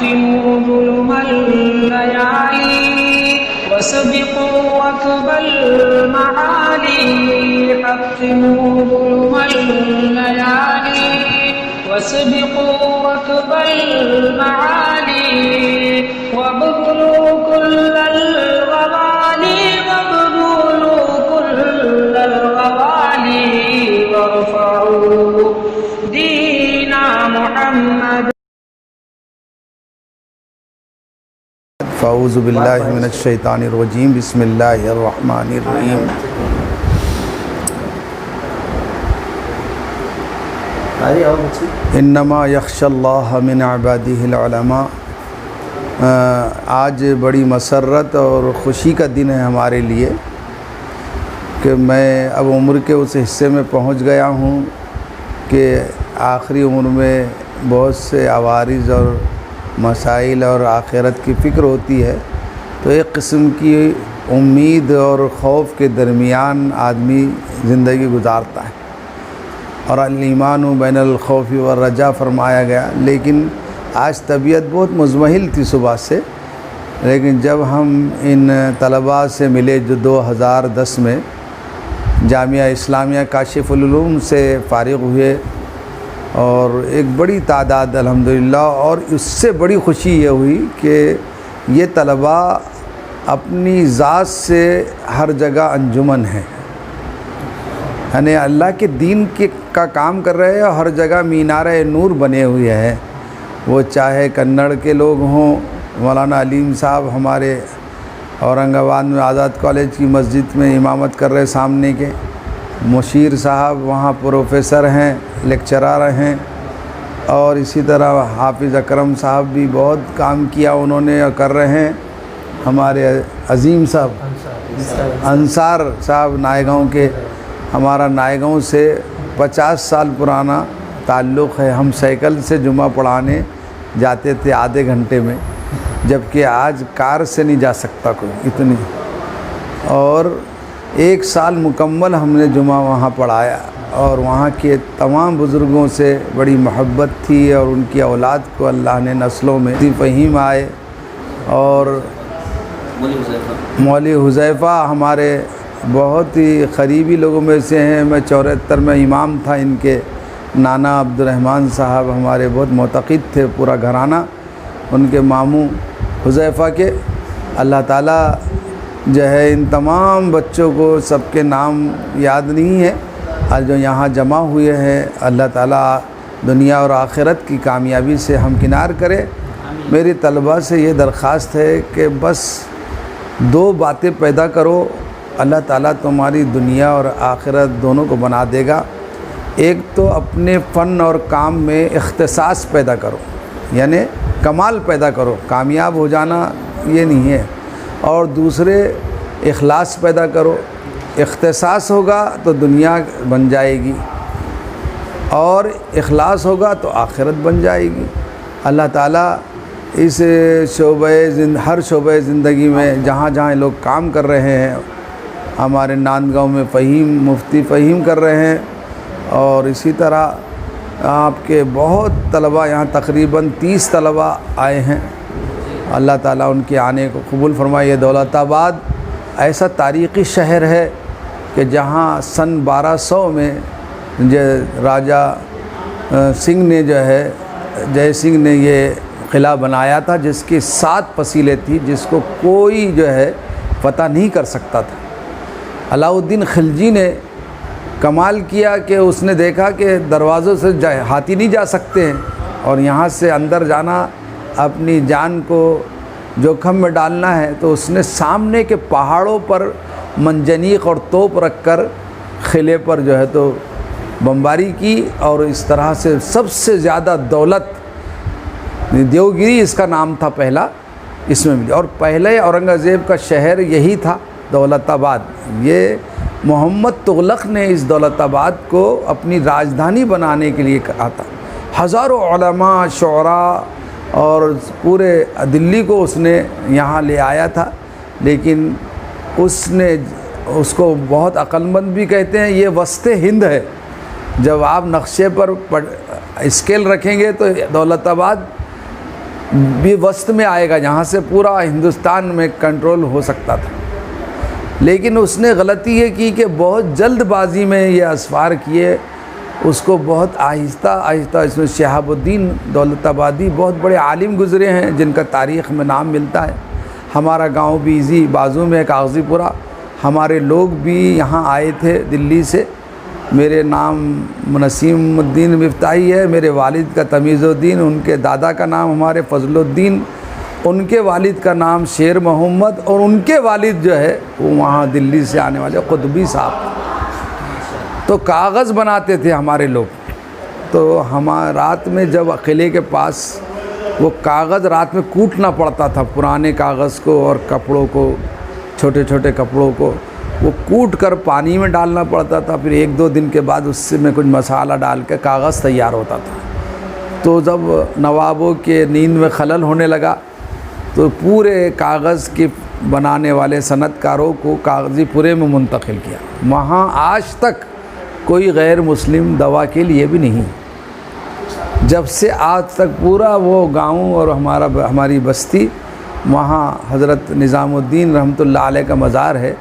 حطموا ظلم الليالي وسبقوا ركب المعالي حطموا ظلم الليالي وسبقوا ركب المعالي وابذلوا كل الغوالي وابذلوا كل الغوالي وارفعوا دين محمد. فاعوذ باللہ من الشیطان الرجیم. بسم اللہ الرحمن الرحیم. انما یخشی اللہ من عبادہ العلماء. آج بڑی مسرت اور خوشی کا دن ہے ہمارے لیے کہ میں اب عمر کے اس حصے میں پہنچ گیا ہوں کہ آخری عمر میں بہت سے عوارض اور مسائل اور آخرت کی فکر ہوتی ہے، تو ایک قسم کی امید اور خوف کے درمیان آدمی زندگی گزارتا ہے، اور الایمان بین الخوف والرجاء فرمایا گیا. لیکن آج طبیعت بہت مزمحل تھی صبح سے، لیکن جب ہم ان طلباء سے ملے جو 2010 میں جامعہ اسلامیہ کاشف العلوم سے فارغ ہوئے، اور ایک بڑی تعداد الحمدللہ، اور اس سے بڑی خوشی یہ ہوئی کہ یہ طلباء اپنی ذات سے ہر جگہ انجمن ہیں، یعنی اللہ کے دین کا کام کر رہے ہیں، اور ہر جگہ مینار نور بنے ہوئے ہیں. وہ چاہے کنڑ کے لوگ ہوں، مولانا علیم صاحب ہمارے اورنگ آباد میں آزاد کالج کی مسجد میں امامت کر رہے سامنے کے، مشیر صاحب وہاں پروفیسر ہیں، لیکچرر ہیں، اور اسی طرح حافظ اکرم صاحب بھی بہت کام کیا انہوں نے اور کر رہے ہیں. ہمارے عظیم صاحب انصار صاحب نائے کے، ہمارا نائے سے 50 سال پرانا تعلق ہے. ہم سائیکل سے جمعہ پڑھانے جاتے تھے آدھے گھنٹے میں، جبکہ آج کار سے نہیں جا سکتا کوئی اتنی، اور 1 سال مکمل ہم نے جمعہ وہاں پڑھایا، اور وہاں کے تمام بزرگوں سے بڑی محبت تھی، اور ان کی اولاد کو اللہ نے نسلوں میں فہیم آئے. اور مولوی حذیفہ ہمارے بہت ہی قریبی لوگوں میں سے ہیں. میں 74 میں امام تھا ان کے. نانا عبد الرحمن صاحب ہمارے بہت معتقد تھے، پورا گھرانہ ان کے ماموں حذیفہ کے. اللہ تعالیٰ جو ہے ان تمام بچوں کو سب کے نام یاد نہیں ہے، اور جو یہاں جمع ہوئے ہیں اللہ تعالیٰ دنیا اور آخرت کی کامیابی سے ہمکنار کرے. میری طلباء سے یہ درخواست ہے کہ بس 2 باتیں پیدا کرو، اللہ تعالیٰ تمہاری دنیا اور آخرت دونوں کو بنا دے گا. ایک تو اپنے فن اور کام میں اختصاص پیدا کرو، یعنی کمال پیدا کرو، کامیاب ہو جانا یہ نہیں ہے. اور دوسرے اخلاص پیدا کرو. اختصاص ہوگا تو دنیا بن جائے گی، اور اخلاص ہوگا تو آخرت بن جائے گی. اللہ تعالیٰ اس ہر شعبہ زندگی میں جہاں جہاں لوگ کام کر رہے ہیں، ہمارے ناندگاؤں میں فہیم مفتی فہیم کر رہے ہیں، اور اسی طرح آپ کے بہت طلباء یہاں تقریباً 30 طلباء آئے ہیں. اللہ تعالیٰ ان کے آنے کو قبول فرمائے. یہ دولت آباد ایسا تاریخی شہر ہے کہ جہاں سن 1200 میں راجہ سنگھ نے جو ہے جے سنگھ نے یہ قلعہ بنایا تھا، جس کی 7 فصیلیں تھی، جس کو کوئی جو ہے فتح نہیں کر سکتا تھا. علاؤ الدین خلجی نے کمال کیا کہ اس نے دیکھا کہ دروازوں سے ہاتھی نہیں جا سکتے ہیں، اور یہاں سے اندر جانا اپنی جان کو جوخم میں ڈالنا ہے، تو اس نے سامنے کے پہاڑوں پر منجنیق اور توپ رکھ کر قلعے پر جو ہے تو بمباری کی، اور اس طرح سے سب سے زیادہ دولت دیوگری اس کا نام تھا پہلا، اس میں ملی. اور پہلے اورنگزیب کا شہر یہی تھا دولت آباد. یہ محمد تغلق نے اس دولت آباد کو اپنی راجدھانی بنانے کے لیے کہا تھا. ہزاروں علماء، شعراء اور پورے دلی کو اس نے یہاں لے آیا تھا، لیکن اس نے اس کو بہت عقل مند بھی کہتے ہیں. یہ وسط ہند ہے. جب آپ نقشے پر اسکیل رکھیں گے تو دولت آباد بھی وسط میں آئے گا جہاں سے پورا ہندوستان میں کنٹرول ہو سکتا تھا، لیکن اس نے غلطی یہ کی کہ بہت جلد بازی میں یہ اسفار کیے، اس کو بہت آہستہ آہستہ. اس میں شہاب الدین دولت آبادی بہت بڑے عالم گزرے ہیں جن کا تاریخ میں نام ملتا ہے. ہمارا گاؤں بھی اسی بازو میں کاغذی پورہ، ہمارے لوگ بھی یہاں آئے تھے دلی سے. میرے نام نسیم الدین مفتاحی ہے، میرے والد کا تمیز الدین، ان کے دادا کا نام ہمارے فضل الدین، ان کے والد کا نام شیر محمد، اور ان کے والد جو ہے وہ وہاں دلی سے آنے والے قطبی صاحب. تو کاغذ بناتے تھے ہمارے لوگ. تو رات میں جب قلعے کے پاس وہ کاغذ رات میں کوٹنا پڑتا تھا، پرانے کاغذ کو اور کپڑوں کو، چھوٹے چھوٹے کپڑوں کو وہ کوٹ کر پانی میں ڈالنا پڑتا تھا. پھر 1-2 دن کے بعد اس سے میں کچھ مسالہ ڈال کے کاغذ تیار ہوتا تھا. تو جب نوابوں کے نیند میں خلل ہونے لگا تو پورے کاغذ کے بنانے والے صنعت کاروں کو کاغذی پورے میں منتقل کیا. وہاں آج تک کوئی غیر مسلم دوا کے لیے بھی نہیں. جب سے آج تک پورا وہ گاؤں اور ہماری بستی، وہاں حضرت نظام الدین رحمۃ اللہ علیہ کا مزار ہے،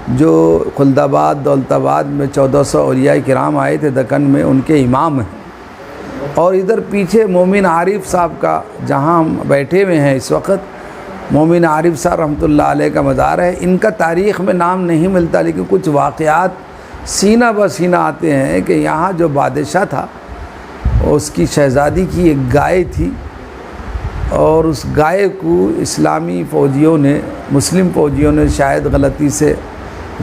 جو خلد آباد دولت آباد میں 1400 اولیاء کرام آئے تھے دکن میں، ان کے امام ہیں. اور ادھر پیچھے مومن عارف صاحب کا، جہاں ہم بیٹھے ہوئے ہیں اس وقت، مومن عارف صاحب رحمۃ اللہ علیہ کا مزار ہے. ان کا تاریخ میں نام نہیں ملتا، لیکن کچھ واقعات سینہ بسینہ آتے ہیں کہ یہاں جو بادشاہ تھا اس کی شہزادی کی ایک گائے تھی، اور اس گائے کو اسلامی فوجیوں نے، مسلم فوجیوں نے شاید غلطی سے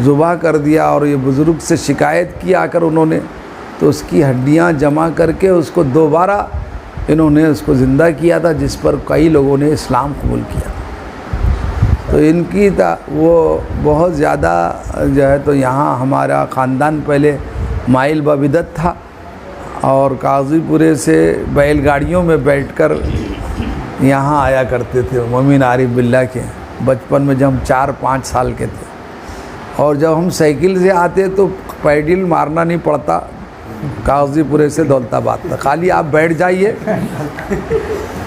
ذبح کر دیا، اور یہ بزرگ سے شکایت کی آ کر انہوں نے، تو اس کی ہڈیاں جمع کر کے اس کو دوبارہ انہوں نے اس کو زندہ کیا تھا، جس پر کئی لوگوں نے اسلام قبول کیا. تو ان کی وہ بہت زیادہ جو ہے، تو یہاں ہمارا خاندان پہلے مائل ببدت تھا، اور کاغذی پورے سے بیل گاڑیوں میں بیٹھ کر یہاں آیا کرتے تھے مومن عارف باللہ کے. بچپن میں جب ہم 4-5 سال کے تھے، اور جب ہم سائیکل سے آتے تو پیڈل مارنا نہیں پڑتا کاغذی پورے سے دولت آباد تک، خالی آپ بیٹھ جائیے.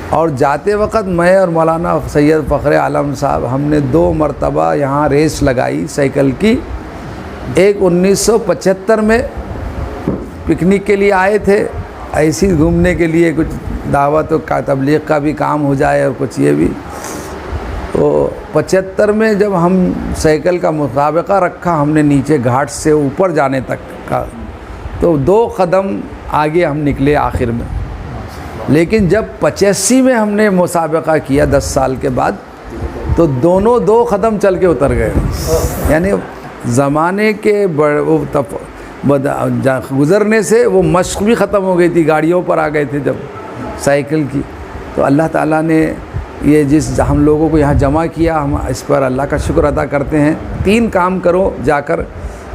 اور جاتے وقت میں اور مولانا سید فخر عالم صاحب، ہم نے 2 مرتبہ یہاں ریس لگائی سائیکل کی. ایک 1975 میں پکنک کے لیے آئے تھے، ایسی گھومنے کے لیے، کچھ دعوت کا تبلیغ کا بھی کام ہو جائے اور کچھ یہ بھی. تو 75 میں جب ہم سائیکل کا مسابقہ رکھا، ہم نے نیچے گھاٹ سے اوپر جانے تک کا، تو 2 قدم آگے ہم نکلے آخر میں. لیکن جب 85 میں ہم نے مسابقہ کیا 10 سال کے بعد، تو دونوں 2 قدم چل کے اتر گئے. یعنی زمانے کے گزرنے سے وہ مشق بھی ختم ہو گئی تھی، گاڑیوں پر آ گئے تھے جب سائیکل کی. تو اللہ تعالیٰ نے یہ جس ہم لوگوں کو یہاں جمع کیا، ہم اس پر اللہ کا شکر ادا کرتے ہیں. 3 کام کرو جا کر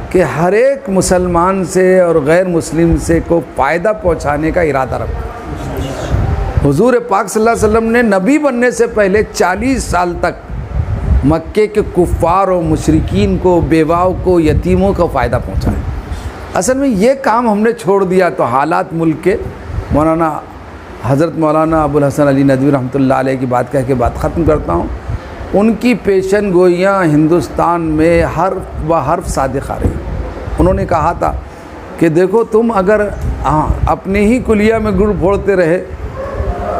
کہ ہر ایک مسلمان سے اور غیر مسلم سے کو فائدہ پہنچانے کا ارادہ رکھو. حضور پاک صلی اللہ علیہ وسلم نے نبی بننے سے پہلے 40 سال تک مکے کے کفار و مشرکین کو، بیواؤں کو، یتیموں کو فائدہ پہنچایا. اصل میں یہ کام ہم نے چھوڑ دیا تو حالات ملک کے، حضرت مولانا ابو الحسن علی ندوی رحمۃ اللہ علیہ کی بات کہہ کے بات ختم کرتا ہوں. ان کی پیشن گوئیاں ہندوستان میں حرف و حرف صادق آ رہی. انہوں نے کہا تھا کہ دیکھو تم اگر اپنے ہی کلیہ میں گڑ پھوڑتے رہے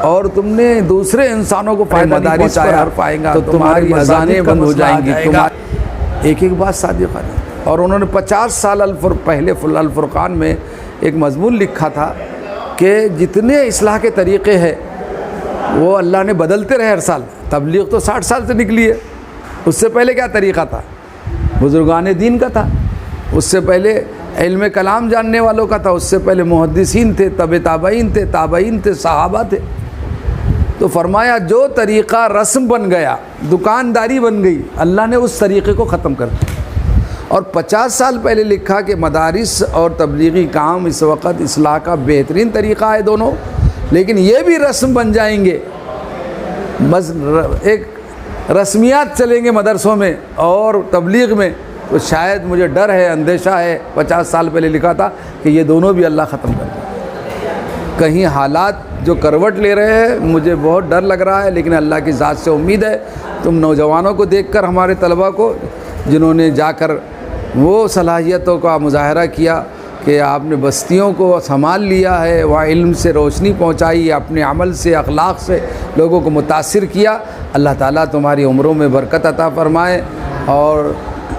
اور تم نے دوسرے انسانوں کو فائدہ نہیں پہنچایا تو تمہاری اذانیں بند ہو جائیں گی. ایک بات صادق آ رہی. اور انہوں نے 50 سال پہلے الفرقان میں ایک مضمون لکھا تھا کہ جتنے اصلاح کے طریقے ہیں وہ اللہ نے بدلتے رہے ہر سال. تبلیغ تو 60 سال سے نکلی ہے. اس سے پہلے کیا طریقہ تھا؟ بزرگان دین کا تھا. اس سے پہلے علم کلام جاننے والوں کا تھا. اس سے پہلے محدثین تھے، تابعین تھے، تابعین تھے، صحابہ تھے. تو فرمایا جو طریقہ رسم بن گیا، دکانداری بن گئی، اللہ نے اس طریقے کو ختم کر دیا. اور 50 سال پہلے لکھا کہ مدارس اور تبلیغی کام اس وقت اصلاح کا بہترین طریقہ ہے دونوں، لیکن یہ بھی رسم بن جائیں گے، بس ایک رسمیات چلیں گے مدرسوں میں اور تبلیغ میں، تو شاید مجھے ڈر ہے، اندیشہ ہے، 50 سال پہلے لکھا تھا کہ یہ دونوں بھی اللہ ختم کر دے. کہیں حالات جو کروٹ لے رہے ہیں مجھے بہت ڈر لگ رہا ہے، لیکن اللہ کی ذات سے امید ہے تم نوجوانوں کو دیکھ کر، ہمارے طلباء کو جنہوں نے جا کر وہ صلاحیتوں کا مظاہرہ کیا کہ آپ نے بستیوں کو سنبھال لیا ہے، وہاں علم سے روشنی پہنچائی، اپنے عمل سے اخلاق سے لوگوں کو متاثر کیا۔ اللہ تعالیٰ تمہاری عمروں میں برکت عطا فرمائے اور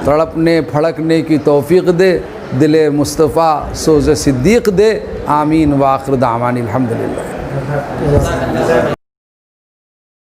تڑپنے پھڑکنے کی توفیق دے، دل مصطفیٰ سوز صدیق دے، آمین۔ وآخر دعوانا الحمدللہ۔